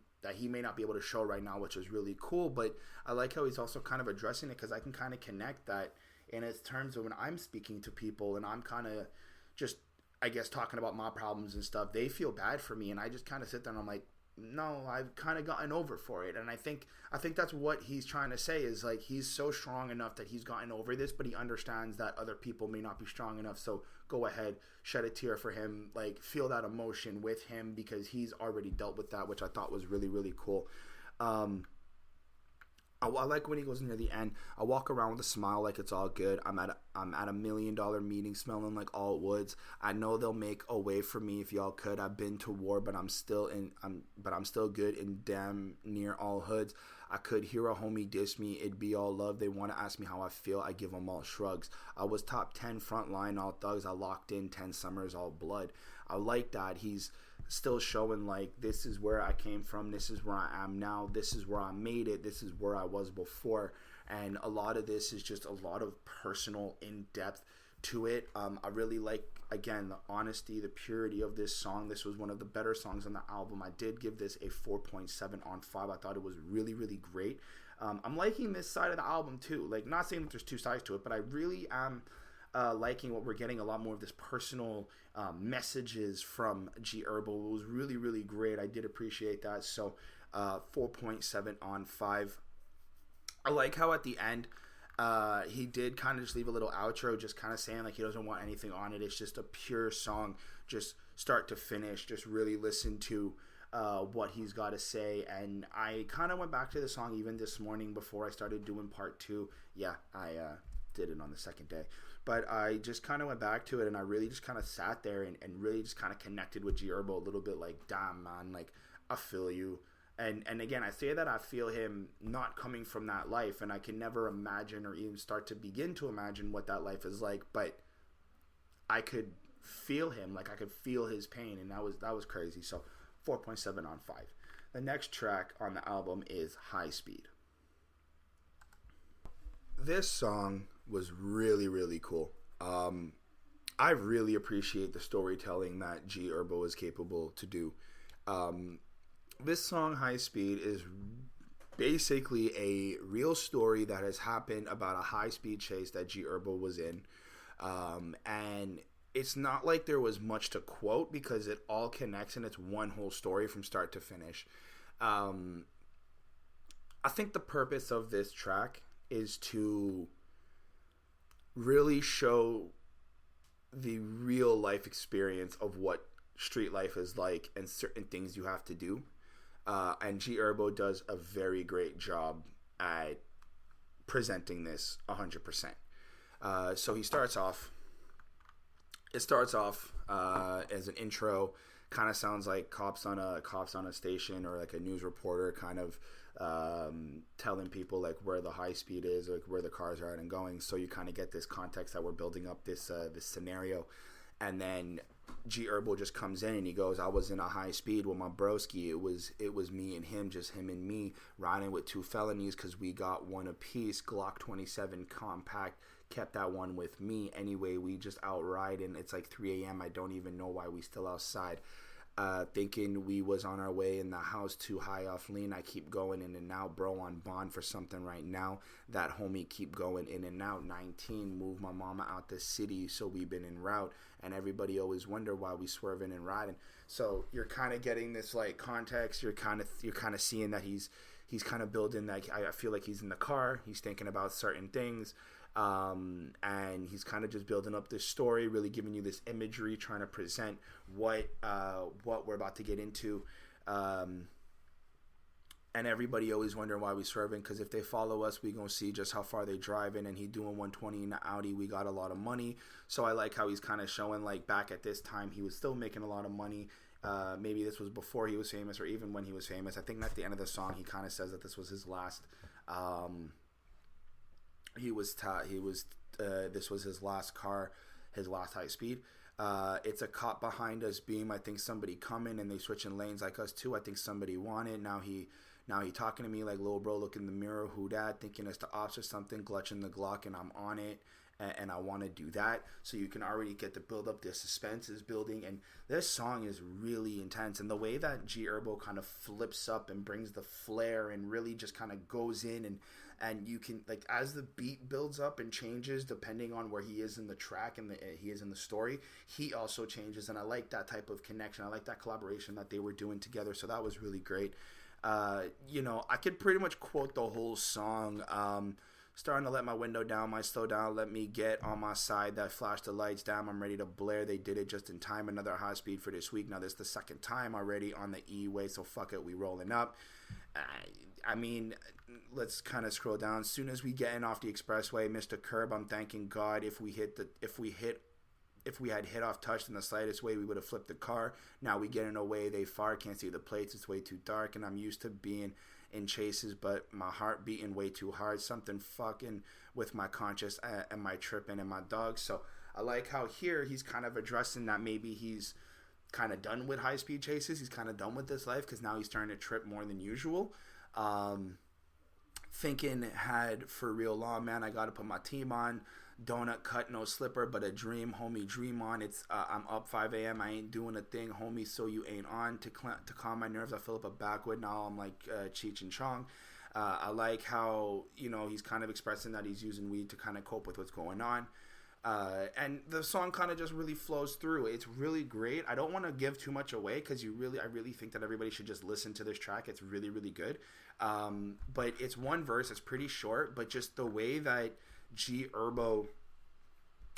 may not be able to show right now, which is really cool. But I like how he's also kind of addressing it, because I can kind of connect that in its terms of when I'm speaking to people and I'm kind of just, I guess, talking about my problems and stuff. They feel bad for me, and I just kind of sit there and I'm like, no, I've kind of gotten over for it. And I think that's what he's trying to say, is like he's so strong enough that he's gotten over this, but he understands that other people may not be strong enough. So go ahead, shed a tear for him, like feel that emotion with him, because he's already dealt with that, which I thought was really, really cool. I like when he goes near the end. I walk around with a smile like it's all good. I'm at a $1 million meeting smelling like all woods. I know they'll make a way for me if y'all could. I've been to war, but I'm still good in damn near all hoods. I could hear a homie diss me. It'd be all love. They want to ask me how I feel. I give them all shrugs. I was top 10 front line, all thugs. I locked in 10 summers, all blood. I like that he's still showing like, this is where I came from, this is where I am now, this is where I made it, this is where I was before. And a lot of this is just a lot of personal, in-depth to it. I really like, again, the honesty, the purity of this song. This was one of the better songs on the album. I did give this a 4.7 on 5. I thought it was really, really great. I'm liking this side of the album too. Like, not saying that there's two sides to it, but I really am liking what we're getting. A lot more of this personal messages from G Herbo. It was really, really great. I did appreciate that. So 4.7 on 5. I like how at the end he did kind of just leave a little outro, just kind of saying like he doesn't want anything on it. It's just a pure song, just start to finish. Just really listen to what he's got to say. And I kind of went back to the song even this morning before I started doing part 2. Yeah, I did it on the second day. But I just kind of went back to it, and I really just kind of sat there and really just kind of connected with G Herbo a little bit. Like, damn, man, like, I feel you. And again, I say that I feel him not coming from that life, and I can never imagine or even start to begin to imagine what that life is like, but I could feel him, like I could feel his pain, and that was crazy. So 4.7 on 5. The next track on the album is High Speed. This song was really, really cool. I really appreciate the storytelling that G Herbo is capable to do. This song, High Speed, is basically a real story that has happened about a high-speed chase that G Herbo was in. And it's not like there was much to quote because it all connects and it's one whole story from start to finish. I think the purpose of this track is to really show the real life experience of what street life is like and certain things you have to do. And G Herbo does a very great job at presenting this 100%. So he starts off. It starts off as an intro. Kind of sounds like cops on a station or like a news reporter, kind of telling people like where the high speed is, like where the cars are at and going. So you kind of get this context that we're building up this scenario, and then G Herbo just comes in and he goes, I was in a high speed with my broski. It was me and him, just him and me, riding with 2 felonies because we got one apiece. Glock 27 compact, kept that one with me. Anyway, we just out riding. It's like 3 a.m. I don't even know why we still outside. Thinking we was on our way in the house, too high off lean. I keep going in and out, bro, on bond for something right now. That homie keep going in and out. 19, move my mama out the city, so we been en route. And everybody always wonder why we swerving and riding. So you're kind of getting this like context. You're kind of seeing that he's kind of building that. I feel like he's in the car. He's thinking about certain things. And he's kind of just building up this story, really giving you this imagery, trying to present what we're about to get into. And everybody always wondering why we swerving, because if they follow us, we gonna see just how far they driving. And he doing 120 in the Audi. We got a lot of money. So I like how he's kind of showing like back at this time he was still making a lot of money. Maybe this was before he was famous or even when he was famous. I think at the end of the song he kind of says that this was his last. This was his last car, his last high speed. It's a cop behind us beam. I think somebody coming and they switching lanes like us too. I think somebody wanted. Now he talking to me like, little bro, look in the mirror, who dat? Thinking it's the ops or something, clutching the Glock, and I'm on it. And I want to do that. So you can already get the build up. The suspense is building, and this song is really intense. And the way that G Herbo kind of flips up and brings the flair and really just kind of goes in, and you can, like, as the beat builds up and changes depending on where he is in the track and he is in the story, he also changes. And I like that type of connection. I like that collaboration that they were doing together. So that was really great. I could pretty much quote the whole song. Starting to let my window down, my slow down, let me get on my side. That flash the lights down, I'm ready to blare. They did it just in time. Another high speed for this week. Now this is the second time already on the E-way, so fuck it, we rolling up. I mean, let's kind of scroll down. As soon as we getting off the expressway, Mr. Curb, I'm thanking God. If we had hit off touched in the slightest way, we would have flipped the car. Now we getting away, they far, can't see the plates, it's way too dark, and I'm used to being in chases, but my heart beating way too hard. Something fucking with my conscience and my tripping and my dog. So I like how here he's kind of addressing that maybe he's kind of done with high speed chases. He's kind of done with this life because now he's starting to trip more than usual. Thinking had for real long, man. I gotta put my team on. Donut cut, no slipper, but a dream, homie. Dream on. It's I'm up 5 a.m. I ain't doing a thing, homie. So you ain't on to calm my nerves. I fill up a backwood. Now I'm like Cheech and Chong. I like how he's kind of expressing that he's using weed to kind of cope with what's going on. And the song kind of just really flows through. It's really great. I don't want to give too much away because I really think that everybody should just listen to this track. It's really, really good. But it's one verse. It's pretty short, but just the way that G Herbo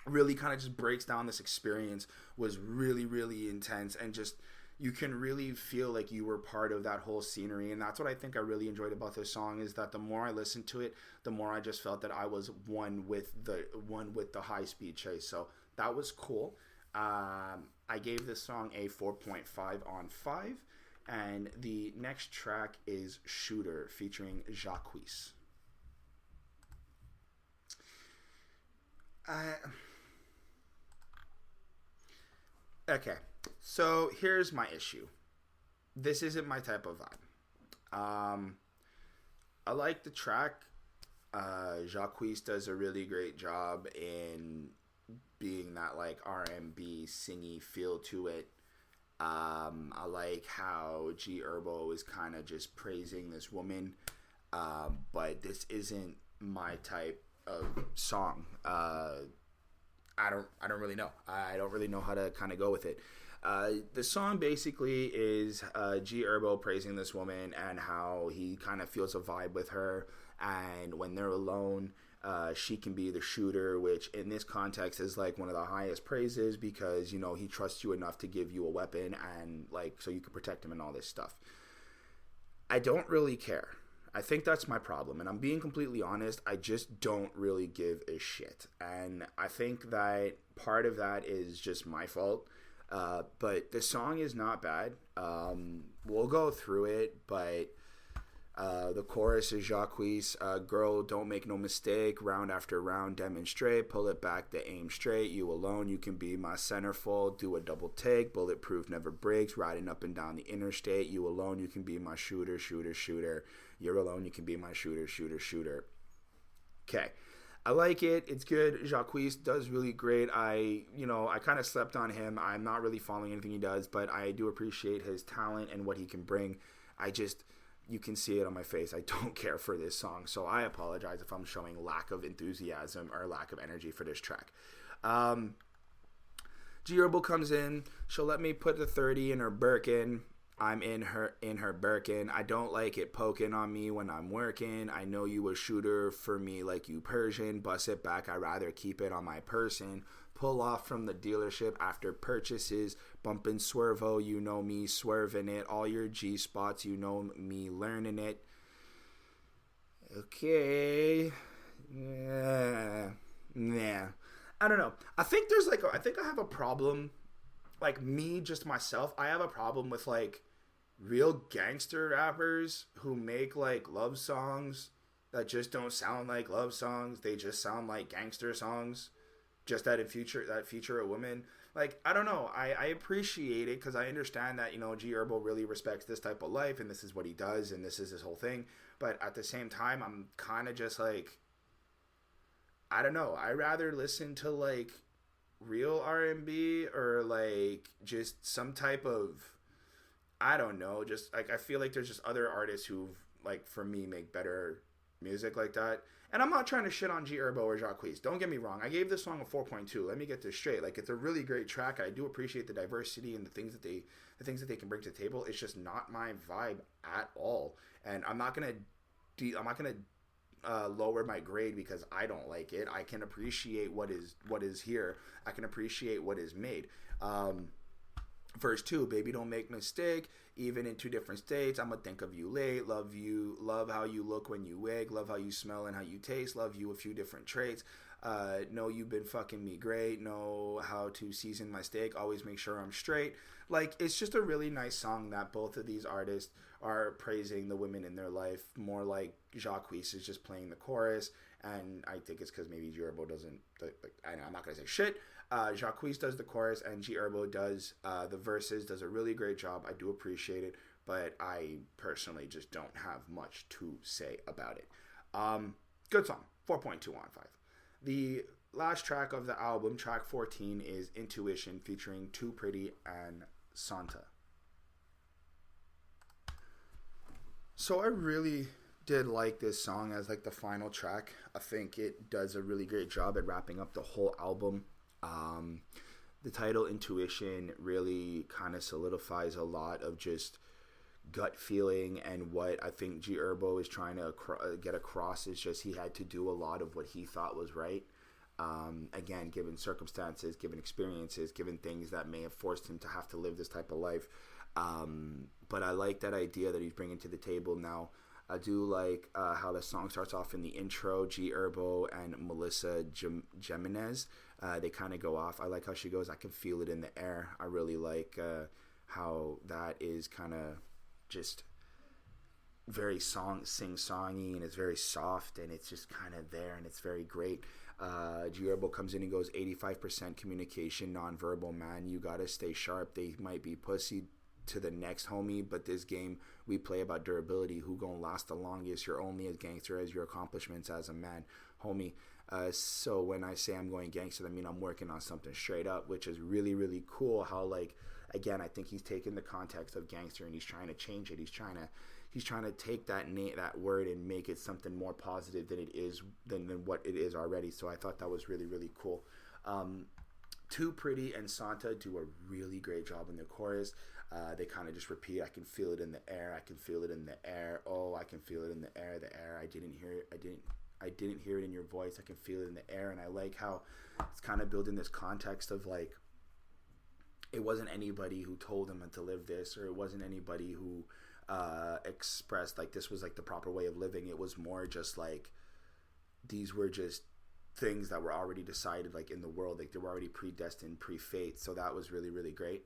really kind of just breaks down this experience was really, really intense, and just you can really feel like you were part of that whole scenery. And that's what I think I really enjoyed about this song, is that the more I listened to it, the more I just felt that I was one with the high speed chase. So that was cool. I gave this song a 4.5 on 5, and the next track is Shooter featuring Jacquees. Okay, so here's my issue. This isn't my type of vibe. I like the track. Jacquees does a really great job in being that like R&B singy feel to it. I like how G Herbo is kind of just praising this woman, but this isn't my type of song. I don't really know. I don't really know how to kind of go with it. The song basically is G Herbo praising this woman and how he kind of feels a vibe with her, and when they're alone, she can be the shooter, which in this context is like one of the highest praises, because he trusts you enough to give you a weapon and like so you can protect him and all this stuff. I don't really care. I think that's my problem, and I'm being completely honest. I just don't really give a shit, and I think that part of that is just my fault. But the song is not bad. We'll go through it, but the chorus is Jacquees, girl, don't make no mistake, round after round, demonstrate, pull it back, the aim straight, you alone, you can be my centerfold, do a double take, bulletproof never breaks, riding up and down the interstate, you alone, you can be my shooter, shooter, shooter, you're alone, you can be my shooter, shooter, shooter. Okay. I like it. It's good. Jacquees does really great. I kind of slept on him. I'm not really following anything he does, but I do appreciate his talent and what he can bring. You can see it on my face. I don't care for this song, so I apologize if I'm showing lack of enthusiasm or lack of energy for this track. G Herbo comes in. She'll let me put the 30 in her Birkin. I'm in her Birkin. I don't like it poking on me when I'm working. I know you a shooter for me like you Persian. Bust it back, I'd rather keep it on my person. Pull off from the dealership after purchases. Bumpin' swervo, you know me swerving it. All your G spots, you know me learning it. Okay. Yeah. Nah. I don't know. I think I have a problem. Like me, just myself, I have a problem with like real gangster rappers who make like love songs that just don't sound like love songs. They just sound like gangster songs, just that feature a woman. Like, I don't know. I appreciate it because I understand that G Herbo really respects this type of life and this is what he does and this is his whole thing. But at the same time, I'm kind of just like, I don't know. I rather listen to like real R&B or like just some type of, I don't know, just like I feel like there's just other artists who like for me make better music like that. And I'm not trying to shit on G Herbo or Jacquees. Don't get me wrong. I gave this song a 4.2. Let me get this straight. Like, it's a really great track. I do appreciate the diversity and the things that they can bring to the table. It's just not my vibe at all. And I'm not gonna lower my grade because I don't like it. I can appreciate what is here. I can appreciate what is made. Verse 2, baby, don't make mistake. Even in two different states, I'ma think of you late. Love you, love how you look when you wake. Love how you smell and how you taste. Love you a few different traits. Know you've been fucking me great. Know how to season my steak. Always make sure I'm straight. Like, it's just a really nice song that both of these artists are praising the women in their life. More like Jacquees is just playing the chorus. And I think it's because maybe G Herbo doesn't, I'm not going to say shit. Jacquees does the chorus and G Herbo does the verses, does a really great job. I do appreciate it, but I personally just don't have much to say about it. Good song, 4.2 on 5. The last track of the album, track 14, is Intuition featuring Too Pretty and Sonta. So I really did like this song as like the final track. I think it does a really great job at wrapping up the whole album. The title Intuition really kind of solidifies a lot of just gut feeling, and what I think G Herbo is trying to get across is just he had to do a lot of what he thought was right. Again, given circumstances, given experiences, given things that may have forced him to have to live this type of life. But I like that idea that he's bringing to the table now. I do like how the song starts off in the intro. G Herbo and Melissa Jimenez, they kind of go off. I like how she goes, I can feel it in the air. I really like how that is kind of just very sing-songy, and it's very soft, and it's just kind of there, and it's very great. G Herbo comes in and goes, 85% communication, non-verbal, man. You gotta stay sharp. They might be pussy to the next homie, but this game we play about durability. Who gonna last the longest? You're only as gangster as your accomplishments as a man, homie. So when I say I'm going gangster, I mean I'm working on something straight up, which is really, really cool. How, like, again, I think he's taken the context of gangster and he's trying to change it. He's trying to take that word and make it something more positive than it is than what it is already. So I thought that was really, really cool. Too Pretty and Sonta do a really great job in the chorus. They kind of just repeat, I can feel it in the air, I can feel it in the air, oh, I can feel it in the air, I didn't hear it, I didn't hear it in your voice, I can feel it in the air. And I like how it's kind of building this context of, like, it wasn't anybody who told him to live this, or it wasn't anybody who expressed like this was like the proper way of living. It was more just like these were just things that were already decided, like, in the world, like they were already predestined, pre-fate. So that was really, really great.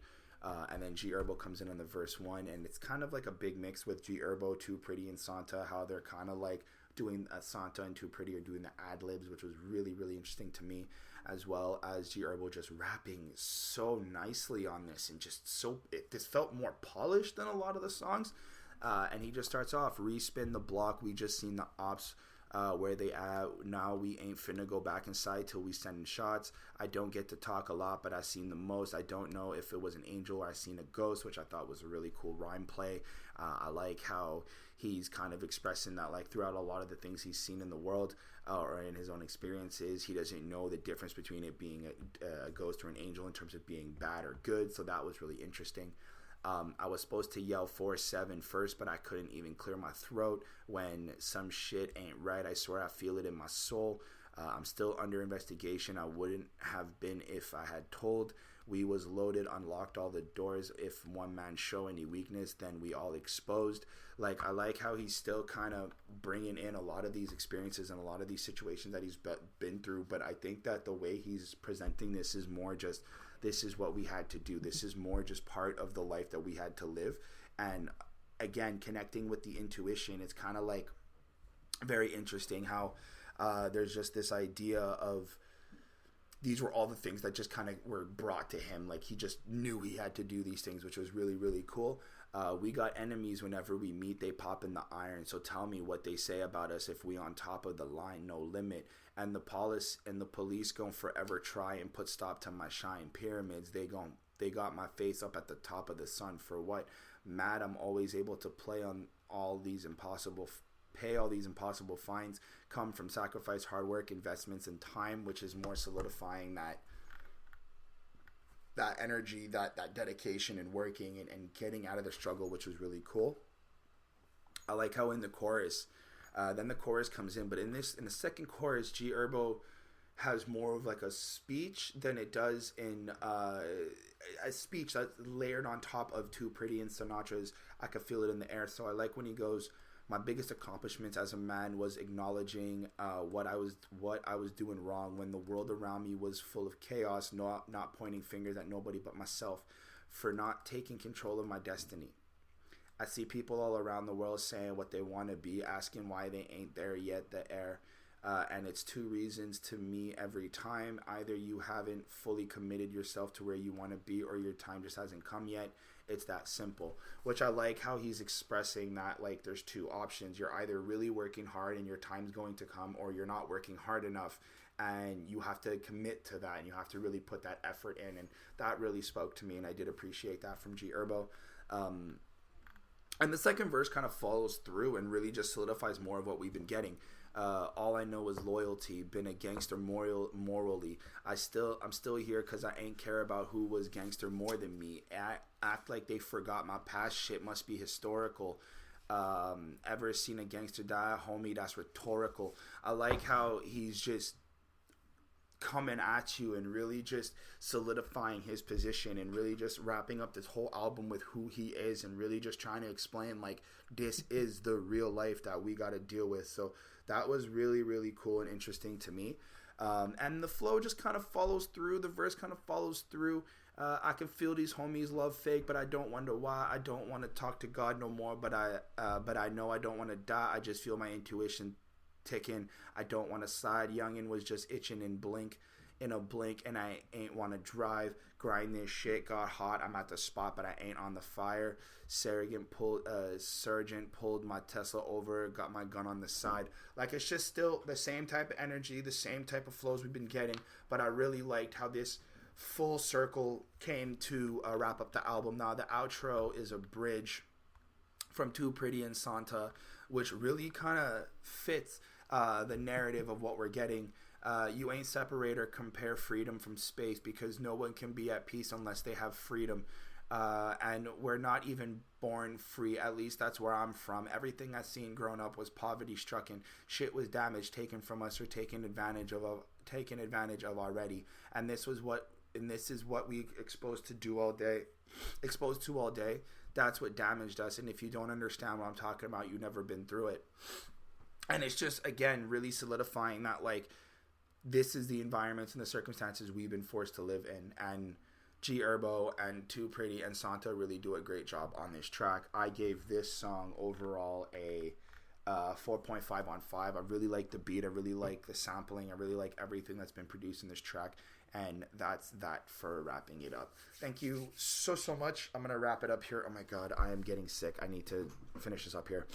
And then G Herbo comes in on the verse 1, and it's kind of like a big mix with G Herbo, Too Pretty, and Sonta, how they're kind of like doing Sonta and Too Pretty are doing the ad-libs, which was really, really interesting to me, as well as G Herbo just rapping so nicely on this, and just this felt more polished than a lot of the songs. And he just starts off, respin the block, we just seen the ops where they at, now we ain't finna go back inside till we sending shots. I don't get to talk a lot, but I seen the most. I don't know if it was an angel or I seen a ghost, which I thought was a really cool rhyme play. I like how he's kind of expressing that, like, throughout a lot of the things he's seen in the world or in his own experiences, he doesn't know the difference between it being a ghost or an angel in terms of being bad or good. So that was really interesting. I was supposed to yell 4-7 first, but I couldn't even clear my throat. When some shit ain't right, I swear I feel it in my soul. I'm still under investigation. I wouldn't have been if I had told. We was loaded, unlocked all the doors. If one man show any weakness, then we all exposed. Like, I like how he's still kind of bringing in a lot of these experiences and a lot of these situations that he's been through. But I think that the way he's presenting this is more just, this is what we had to do. This is more just part of the life that we had to live. And again, connecting with the intuition, it's kind of like very interesting how there's just this idea of these were all the things that just kind of were brought to him. Like, he just knew he had to do these things, which was really, really cool. We got enemies whenever we meet, they pop in the iron. So tell me what they say about us if we on top of the line, no limit. And the police gon' forever try and put stop to my shine. Pyramids, they got my face up at the top of the sun. For what? Mad, I'm always able to pay all these impossible fines. Come from sacrifice, hard work, investments, and time, which is more solidifying that energy, that dedication and working and getting out of the struggle, which was really cool. I like how in the chorus, then the chorus comes in, but in the second chorus, G Herbo has more of like a speech than it does in a speech that's layered on top of Too Pretty and Sinatra's I Could Feel It in the Air. So I like when he goes, my biggest accomplishments as a man was acknowledging what I was doing wrong when the world around me was full of chaos, not pointing fingers at nobody but myself for not taking control of my destiny. I see people all around the world saying what they want to be, asking why they ain't there yet. The air And it's two reasons to me every time. Either you haven't fully committed yourself to where you want to be, or your time just hasn't come yet. It's that simple, which I like how he's expressing that, like, there's two options. You're either really working hard and your time's going to come, or you're not working hard enough, and you have to commit to that, and you have to really put that effort in. And that really spoke to me, and I did appreciate that from G Herbo. And the second verse kind of follows through and really just solidifies more of what we've been getting. All I know is loyalty. Been a gangster morally. I'm still here because I ain't care about who was gangster more than me. Act like they forgot my past. Shit must be historical. Ever seen a gangster die, homie? That's rhetorical. I like how he's just coming at you and really just solidifying his position and really just wrapping up this whole album with who he is and really just trying to explain, like, this is the real life that we got to deal with. So that was really, really cool and interesting to me. And the flow just kind of follows through. The verse kind of follows through. I can feel these homies love fake, but I don't wonder why. I don't want to talk to God no more, but I know I don't want to die. I just feel my intuition ticking. I don't want to side. Youngin was just itching in a blink, and I ain't want to drive. Grind this shit. Got hot. I'm at the spot, but I ain't on the fire. Sergeant pulled my Tesla over. Got my gun on the side. Like, it's just still the same type of energy, the same type of flows we've been getting. But I really liked how this full circle came to wrap up the album. Now the outro is a bridge from Too Pretty and Sonta, which really kind of fits the narrative of what we're getting. You ain't separate or compare freedom from space, because no one can be at peace unless they have freedom. And we're not even born free. At least that's where I'm from. Everything I've seen growing up was poverty strucken. Shit was damaged, taken from us, or taken advantage of already. And this is what we exposed to all day. That's what damaged us. And if you don't understand what I'm talking about, you've never been through it. And it's just, again, really solidifying that, like, this is the environments and the circumstances we've been forced to live in. And G Herbo and Too Pretty and Sonta really do a great job on this track. I gave this song overall a 4.5 on 5. I really like the beat. I really like the sampling. I really like everything that's been produced in this track. And that's that for wrapping it up. Thank you so much. I'm going to wrap it up here. Oh my God, I am getting sick. I need to finish this up here.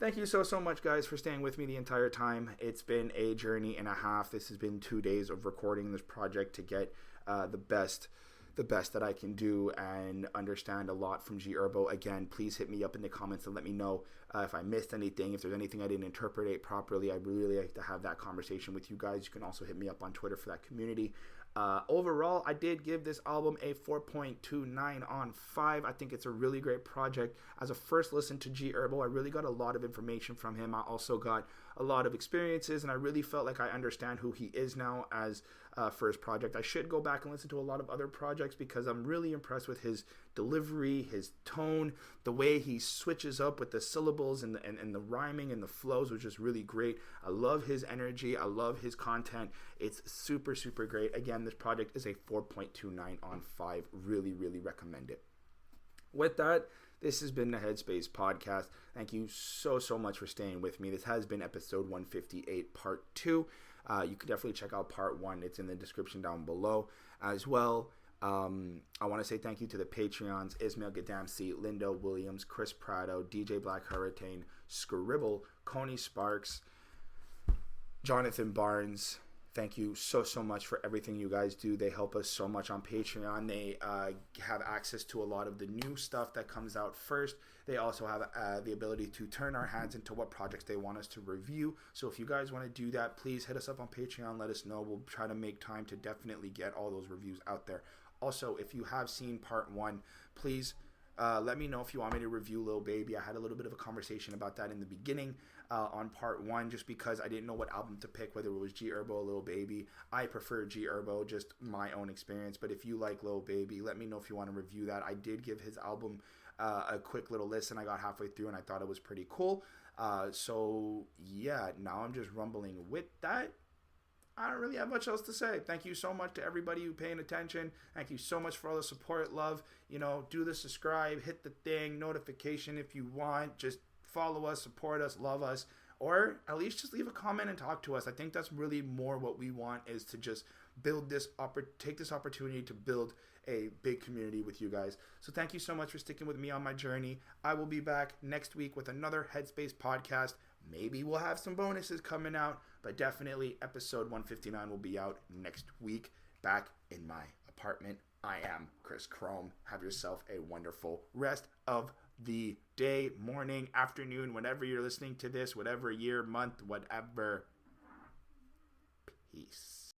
Thank you so much, guys, for staying with me the entire time. It's been a journey and a half. This has been 2 days of recording this project to get the best that I can do and understand a lot from G Herbo. Again, please hit me up in the comments and let me know if I missed anything, if there's anything I didn't interpret properly. I really like to have that conversation with you guys. You can also hit me up on Twitter for that community. Overall, I did give this album a 4.29 on 5. I think it's a really great project. As a first listen to G Herbo, I really got a lot of information from him. I also got a lot of experiences, and I really felt like I understand who he is now as first project. I should go back and listen to a lot of other projects because I'm really impressed with his delivery, his tone, the way he switches up with the syllables and the rhyming and the flows, which is really great. I love his energy. I love his content. It's super great. Again, this project is a 4.29 on 5. Really recommend it. With that, this has been the Headspace Podcast. Thank you so much for staying with me. This has been episode 158, part 2. You can definitely check out part 1. It's in the description down below as well. I want to say thank you to the Patreons: Ismail Gadamsi, Lindo Williams, Chris Prado, DJ Black Hurricane, Scribble, Coney Sparks, Jonathan Barnes. Thank you so much for everything you guys do. They help us so much on Patreon. They have access to a lot of the new stuff that comes out first. They also have the ability to turn our hands into what projects they want us to review. So if you guys want to do that, please hit us up on Patreon. Let us know. We'll try to make time to definitely get all those reviews out there. Also, if you have seen part 1, please let me know if you want me to review Lil Baby. I had a little bit of a conversation about that in the beginning on part 1, just because I didn't know what album to pick, whether it was G Herbo or Lil Baby. I prefer G Herbo, just my own experience. But if you like Lil Baby, let me know if you want to review that. I did give his album a quick little listen. I got halfway through and I thought it was pretty cool. So yeah, now I'm just rumbling with that. I don't really have much else to say. Thank you so much to everybody who's paying attention. Thank you so much for all the support, love. Do the subscribe, hit the thing, notification if you want. Just follow us, support us, love us. or at least just leave a comment and talk to us. I think that's really more what we want, is to just take this opportunity to build a big community with you guys. So thank you so much for sticking with me on my journey. I will be back next week with another Headspace podcast. Maybe we'll have some bonuses coming out, but definitely episode 159 will be out next week, back in my apartment. I am Chris Chrome. Have yourself a wonderful rest of the day, morning, afternoon, whenever you're listening to this, whatever year, month, whatever. Peace.